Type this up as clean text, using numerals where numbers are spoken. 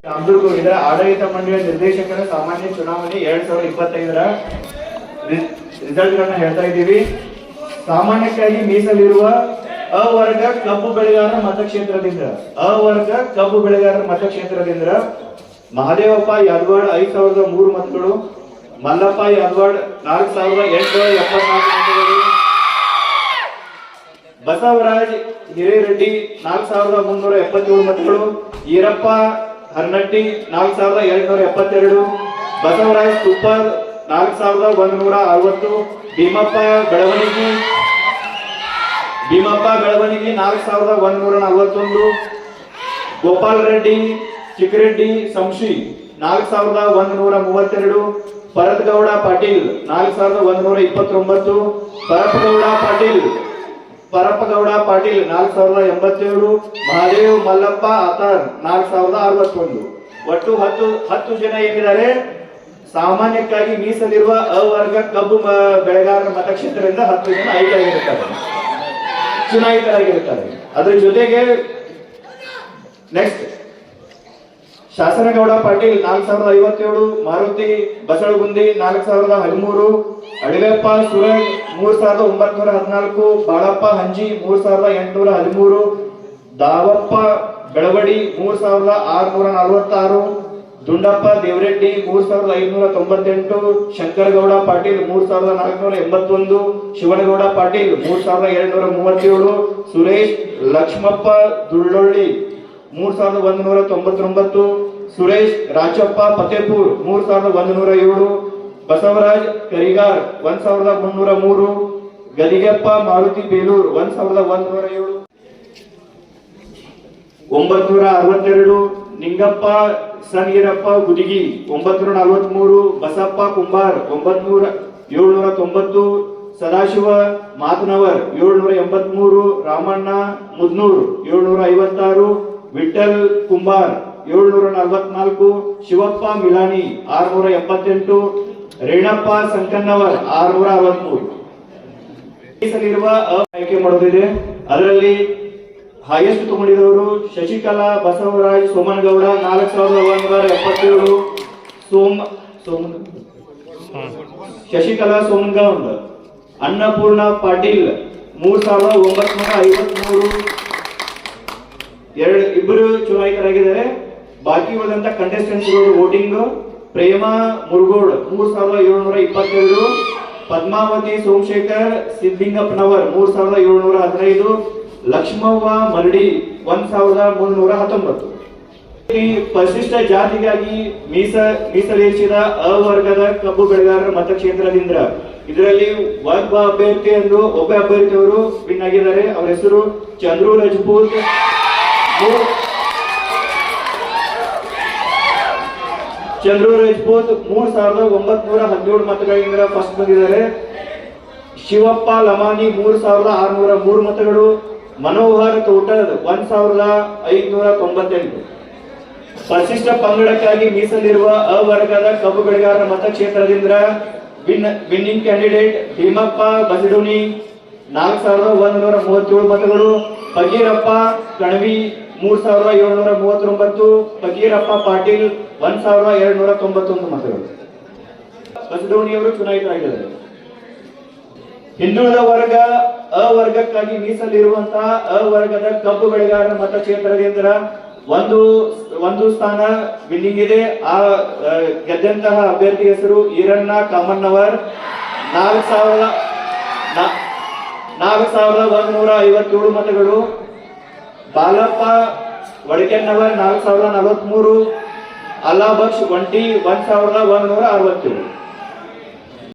ಇದರ ಆಡಳಿತ ಮಂಡಳಿಯ ನಿರ್ದೇಶಕರ ಸಾಮಾನ್ಯ ಚುನಾವಣೆ 2025ರ ರಿಸಲ್ಟ್ ಗಳನ್ನ ಹೇಳ್ತಾ ಇದ್ದೀವಿ. ಸಾಮಾನ್ಯಕ್ಕಾಗಿ ಮೀಸಲಿರುವ ಅವರ್ಗ ಕಬ್ಬು ಬೆಳೆಗಾರರ ಮತಕ್ಷೇತ್ರದಿಂದ ಮಹದೇವಪ್ಪ ಯಾದವಾಡ್ 5003 ಮತಗಳು, ಮಲ್ಲಪ್ಪ ಯಾದವಾಡ್ 4874 ಮತಗಳು, ಬಸವರಾಜ್ ಹಿರೇರೆಡ್ಡಿ 4377 ಮತಗಳು, ಈರಪ್ಪ ಹರ್ನಟ್ಟಿ 4272, ಬಸವರಾಜ್ ತುಪ್ಪರ್ 4160, ಭೀಮಪ್ಪ ಬೆಳವಣಿಗೆ 4141, ಗೋಪಾಲ್ ರೆಡ್ಡಿ ಚಿಕ್ಕರೆಡ್ಡಿ ಸಂಶಿ 4132, ಭರತ್ಗೌಡ ಪಾಟೀಲ್ 4129, ಪರಪ್ಪಗೌಡ ಪಾಟೀಲ್ 4087, ಮಹಾದೇವ್ ಮಲ್ಲಪ್ಪ ಆತಾರ್ 4061. ಒಟ್ಟು 10 ಜನ ಏನಿದ್ದಾರೆ ಸಾಮಾನ್ಯಕ್ಕಾಗಿ ಮೀಸಲಿರುವ ಅವರ್ಗ ಕಬ್ಬು ಬೆಳೆಗಾರರ ಮತಕ್ಷೇತ್ರದಿಂದ 10 ಜನ ಚುನಾಯಿತರಾಗಿರುತ್ತಾರೆ. ಅದರ ಜೊತೆಗೆ ನೆಕ್ಸ್ಟ್ ಶಾಸನಗೌಡ ಪಾಟೀಲ್ 4057, ಮಾರುತಿ ಬಸಳಗುಂದಿ 4013, ಅಡಿವೆಪ್ಪ ಸುರಜ್ 3914, ಬಾಳಪ್ಪ ಹಂಜಿ 3813, ದಾವಪ್ಪ ಬೆಳವಡಿ 3646, ದುಂಡಪ್ಪ ದೇವರೆಡ್ಡಿ 3598, ಶಂಕರಗೌಡ ಪಾಟೀಲ್ 3481, ಶಿವನಗೌಡ ಪಾಟೀಲ್ 3237, ಸುರೇಶ್ ಲಕ್ಷ್ಮಪ್ಪ ದುಳ್ಳೊಳ್ಳಿ 3199, ಸುರೇಶ್ ರಾಚಪ್ಪ ಫತೇಪುರ್ 3107, ಬಸವರಾಜ್ ಕರಿಗಾರ್ 1303, ಗದಿಗೆಪ್ಪ ಮಾರುತಿ ಬೇಲೂರ್ 1107, 962, ನಿಂಗಪ್ಪ ಸನ್ಗಿರಪ್ಪ ಗುದಿಗಿ 943, ಬಸಪ್ಪ ಕುಂಬಾರ್ 790, ಸದಾಶಿವ ಮಾತನವರ್ 783, ರಾಮಣ್ಣ ಮುದ್ನೂರ್ 756, ವಿಠಲ್ ಕುಂಬಾರ್ 744, ಶಿವಪ್ಪ ಮಿಲಾನಿ 678, ರೇಣಪ್ಪ ಸಂಕನ್ನವರ್ 663. ಮೀಸಲಿರುವ ಆಯ್ಕೆ ಮಾಡೋದಿದೆ. ಅದರಲ್ಲಿ ಹೈಯೆಸ್ಟ್ ತಗೊಂಡಿದವರು ಶಶಿಕಲಾ ಬಸವರಾಜ್ ಸೋಮನಗೌಡ 4177, ಶಶಿಕಲಾ ಸೋಮನಗೌಡ, ಅನ್ನಪೂರ್ಣ ಪಾಟೀಲ್ 3953, ಇಬ್ಬರು ಚುನಾಯಿತರಾಗಿದ್ದಾರೆ. ಬಾಕಿ ಉಳಿದಂತ ಕಂಟೆಸ್ಟೆಂಟ್ಸ್ ವೋಟಿಂಗ್ ಪ್ರೇಮಾ ಮುರುಗೋಡ್ 3722, ಪದ್ಮಾವತಿ ಸೋಮಶೇಖರ್ ಸಿದ್ದಿಂಗಪ್ಪನವರ್ 3715, ಲಕ್ಷ್ಮವ್ವ ಮರಡಿ 1319. ಪರಿಶಿಷ್ಟ ಜಾತಿಗಾಗಿ ಮೀಸಲಿರಿಸಿದ ಅವರ್ಗದ ಕಬ್ಬು ಬೆಳೆಗಾರರ ಮತಕ್ಷೇತ್ರದಿಂದ ಇದರಲ್ಲಿ ಒಬ್ಬ ಅಭ್ಯರ್ಥಿಯವರು ವಿನ್ ಆಗಿದ್ದಾರೆ. ಅವರ ಹೆಸರು ಚಂದ್ರು ರಜಪೂತ್ 3917 ಮತಗಳಿಂದ ಫಸ್ಟ್ ಬಂದಿದ್ದಾರೆ. ಶಿವಪ್ಪ ಲಮಾನಿ 3603 ಮತಗಳು, ಮನೋಹರ್ ತೋಟದ್ 1598. ಪರಿಶಿಷ್ಟ ಪಂಗಡಕ್ಕಾಗಿ ಮೀಸಲಿರುವ ಅವರ್ಗದ ಕಬ್ಬು ಬೆಳೆಗಾರರ ಮತಕ್ಷೇತ್ರದಿಂದ ವಿನ್ನಿಂಗ್ ಕ್ಯಾಂಡಿಡೇಟ್ ಭೀಮಪ್ಪ ಬಸಡೋನಿ 4137 ಮತಗಳು, ಫಕೀರಪ್ಪ ಕಣವಿ 3739, ಫಕೀರಪ್ಪ ಪಾಟೀಲ್ 1291 ಮತಗಳು. ಬಸಡೋಣಿಯವರು ಚುನಾಯಿತರಾಗಿದ್ದಾರೆ. ಹಿಂದುಳಿದ ಅವರ್ಗಕ್ಕಾಗಿ ಮೀಸಲಿರುವಂತಹ ಅವರ್ಗದ ಕಬ್ಬು ಬೆಳೆಗಾರರ ಮತಕ್ಷೇತ್ರದಿಂದ ಒಂದು ಸ್ಥಾನ ವಿನ್ನಿಂಗ್ ಇದೆ. ಆ ಗೆದ್ದಂತಹ ಅಭ್ಯರ್ಥಿ ಹೆಸರು ಈರಣ್ಣ ಕಾಮಣ್ಣವರ್ 4157 ಮತಗಳು, ಬಾಲಪ್ಪ ವಡಕೆನ್ನವರ್ 4043, ಅಲ್ಲಾಬಕ್ಷ್ ಒಂಟಿ 1167.